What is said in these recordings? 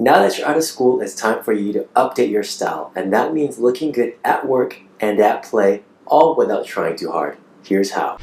Now that you're out of school, it's time for you to update your style, and that means looking good at work and at play, all without trying too hard. Here's how.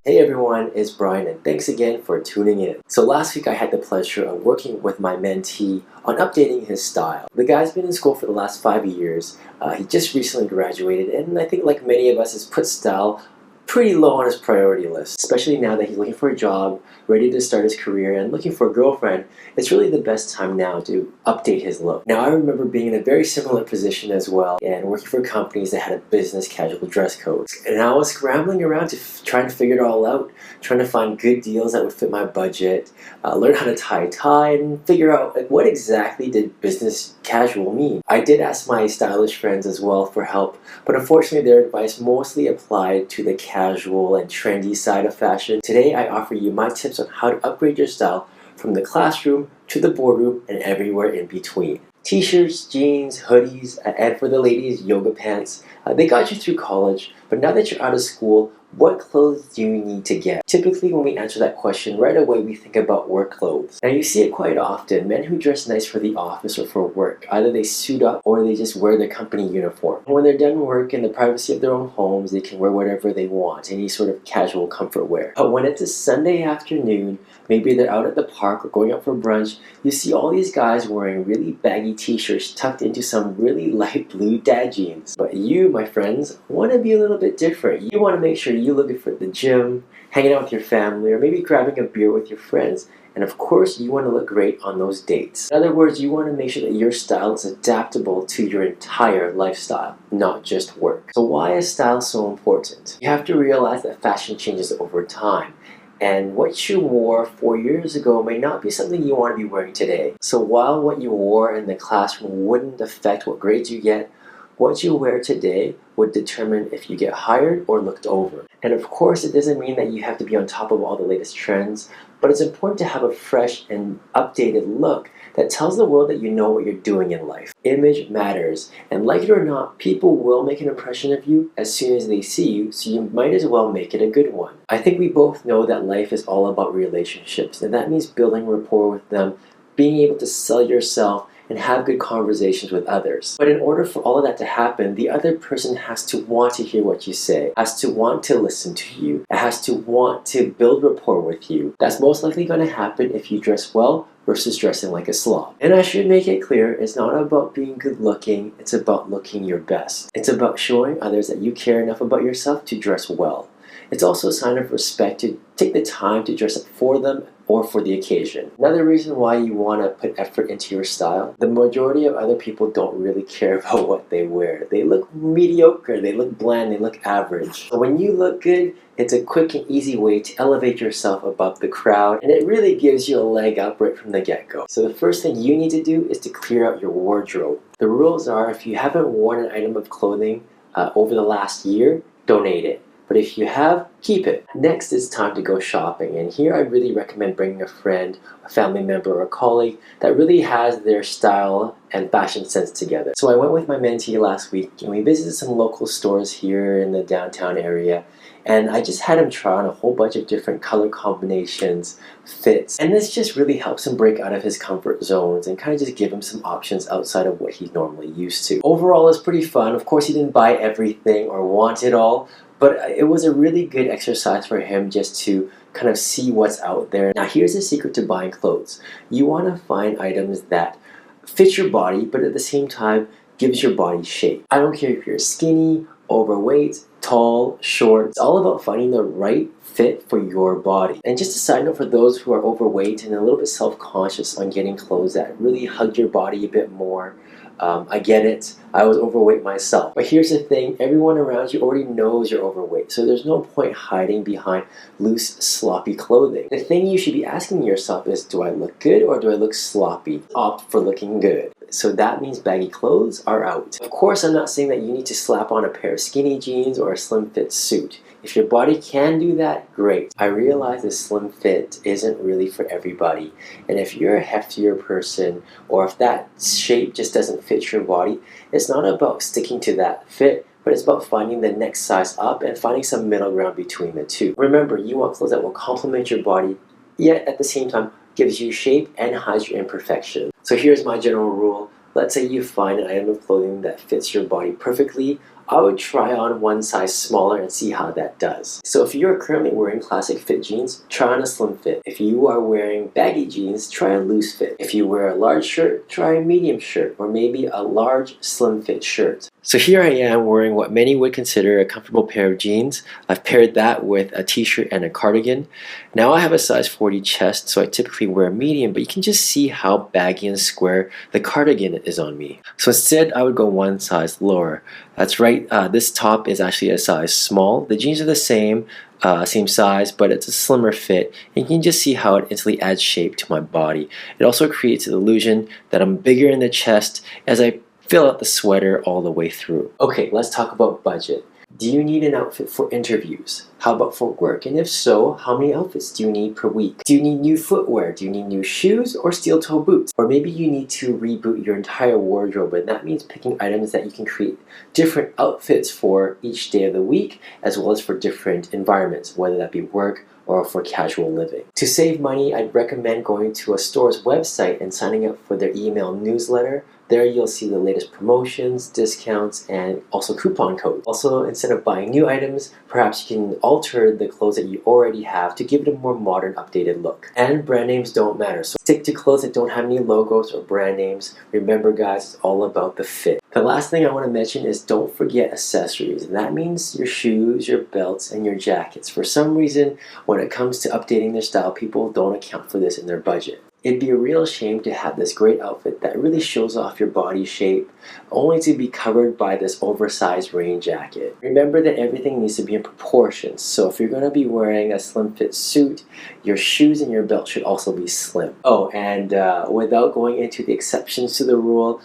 Hey everyone, it's Brian and thanks again for tuning in. So last week I had the pleasure of working with my mentee on updating his style. The guy's been in school for the last 5 years. He just recently graduated, and I think like many of us has put style pretty low on his priority list, especially now that he's looking for a job, ready to start his career, and looking for a girlfriend. It's really the best time now to update his look. Now I remember being in a very similar position as well and working for companies that had a business casual dress code. And I was scrambling around to try and figure it all out, trying to find good deals that would fit my budget, learn how to tie a tie, and figure out like, what exactly did business casual mean. I did ask my stylish friends as well for help, but unfortunately their advice mostly applied to the casual and trendy side of fashion. Today I offer you my tips on how to upgrade your style from the classroom to the boardroom and everywhere in between. T-shirts, jeans, hoodies, and for the ladies, yoga pants. They got you through college, but now that you're out of school, what clothes do you need to get? Typically when we answer that question, right away we think about work clothes. Now you see it quite often, men who dress nice for the office or for work. Either they suit up or they just wear their company uniform. When they're done work in the privacy of their own homes, they can wear whatever they want, any sort of casual comfort wear. But when it's a Sunday afternoon, maybe they're out at the park or going out for brunch, you see all these guys wearing really baggy t-shirts tucked into some really light blue dad jeans. But you, my friends, want to be a little bit different. You want to make sure you look good for the gym, hanging out with your family, or maybe grabbing a beer with your friends. And of course, you want to look great on those dates. In other words, you want to make sure that your style is adaptable to your entire lifestyle, not just work. So why is style so important? You have to realize that fashion changes over time. And what you wore 4 years ago may not be something you want to be wearing today. So while what you wore in the classroom wouldn't affect what grades you get, what you wear today would determine if you get hired or looked over. And of course, it doesn't mean that you have to be on top of all the latest trends, but it's important to have a fresh and updated look that tells the world that you know what you're doing in life. Image matters, and like it or not, people will make an impression of you as soon as they see you, so you might as well make it a good one. I think we both know that life is all about relationships, and that means building rapport with them, being able to sell yourself, and have good conversations with others. But in order for all of that to happen, the other person has to want to hear what you say, has to want to listen to you, has to want to build rapport with you. That's most likely going to happen if you dress well versus dressing like a slob. And I should make it clear, it's not about being good looking, it's about looking your best. It's about showing others that you care enough about yourself to dress well. It's also a sign of respect to take the time to dress up for them or for the occasion. Another reason why you want to put effort into your style, the majority of other people don't really care about what they wear. They look mediocre, they look bland, they look average. But when you look good, it's a quick and easy way to elevate yourself above the crowd, and it really gives you a leg up right from the get-go. So the first thing you need to do is to clear out your wardrobe. The rules are, if you haven't worn an item of clothing over the last year, donate it. But if you have, keep it. Next, it's time to go shopping. And here I really recommend bringing a friend, a family member, or a colleague that really has their style and fashion sense together. So I went with my mentee last week and we visited some local stores here in the downtown area. And I just had him try on a whole bunch of different color combinations, fits. And this just really helps him break out of his comfort zones and kind of just give him some options outside of what he's normally used to. Overall, it's pretty fun. Of course, he didn't buy everything or want it all, but it was a really good exercise for him just to kind of see what's out there. Now here's the secret to buying clothes. You want to find items that fit your body, but at the same time gives your body shape. I don't care if you're skinny, overweight, tall, short. It's all about finding the right fit for your body. And just a side note for those who are overweight and a little bit self-conscious on getting clothes that really hug your body a bit more, I get it. I was overweight myself. But here's the thing, everyone around you already knows you're overweight, so there's no point hiding behind loose, sloppy clothing. The thing you should be asking yourself is, do I look good or do I look sloppy? Opt for looking good. So that means baggy clothes are out. Of course, I'm not saying that you need to slap on a pair of skinny jeans or a slim fit suit. If your body can do that, great. I realize the slim fit isn't really for everybody. And if you're a heftier person, or if that shape just doesn't fit your body, it's not about sticking to that fit, but it's about finding the next size up and finding some middle ground between the two. Remember, you want clothes that will complement your body, yet at the same time gives you shape and hides your imperfection. So here's my general rule. Let's say you find an item of clothing that fits your body perfectly. I would try on one size smaller and see how that does. So if you are currently wearing classic fit jeans, try on a slim fit. If you are wearing baggy jeans, try a loose fit. If you wear a large shirt, try a medium shirt, or maybe a large slim fit shirt. So here I am wearing what many would consider a comfortable pair of jeans. I've paired that with a t-shirt and a cardigan. Now I have a size 40 chest, so I typically wear a medium, but you can just see how baggy and square the cardigan is on me. So instead, I would go one size lower. That's right, this top is actually a size small. The jeans are the same size, but it's a slimmer fit. And you can just see how it instantly adds shape to my body. It also creates an illusion that I'm bigger in the chest as I fill out the sweater all the way through. Okay, let's talk about budget. Do you need an outfit for interviews? How about for work? And if so, how many outfits do you need per week? Do you need new footwear? Do you need new shoes or steel-toe boots? Or maybe you need to reboot your entire wardrobe, and that means picking items that you can create different outfits for each day of the week, as well as for different environments, whether that be work or for casual living. To save money, I'd recommend going to a store's website and signing up for their email newsletter. There you'll see the latest promotions, discounts, and also coupon codes. Also, instead of buying new items, perhaps you can alter the clothes that you already have to give it a more modern, updated look. And brand names don't matter, so stick to clothes that don't have any logos or brand names. Remember guys, it's all about the fit. The last thing I want to mention is don't forget accessories, and that means your shoes, your belts, and your jackets. For some reason, when it comes to updating their style, people don't account for this in their budget. It'd be a real shame to have this great outfit that really shows off your body shape, only to be covered by this oversized rain jacket. Remember that everything needs to be in proportions, so if you're going to be wearing a slim fit suit, your shoes and your belt should also be slim. Oh, and without going into the exceptions to the rule,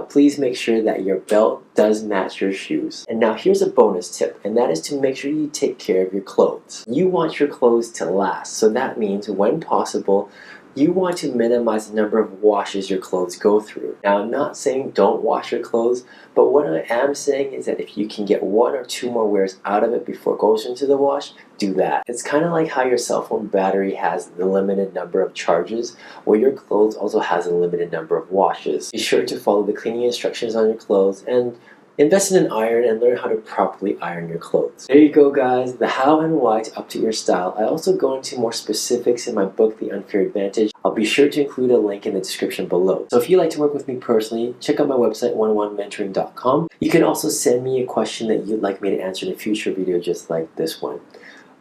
please make sure that your belt does match your shoes. And now here's a bonus tip, and that is to make sure you take care of your clothes. You want your clothes to last, so that means when possible, you want to minimize the number of washes your clothes go through. Now, I'm not saying don't wash your clothes, but what I am saying is that if you can get one or two more wears out of it before it goes into the wash, do that. It's kind of like how your cell phone battery has the limited number of charges, well, your clothes also has a limited number of washes. Be sure to follow the cleaning instructions on your clothes and invest in an iron and learn how to properly iron your clothes. There you go guys, the how and why to update your style. I also go into more specifics in my book, The Unfair Advantage. I'll be sure to include a link in the description below. So if you'd like to work with me personally, check out my website, 101mentoring.com. You can also send me a question that you'd like me to answer in a future video just like this one.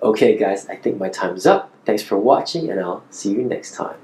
Okay guys, I think my time's up. Thanks for watching and I'll see you next time.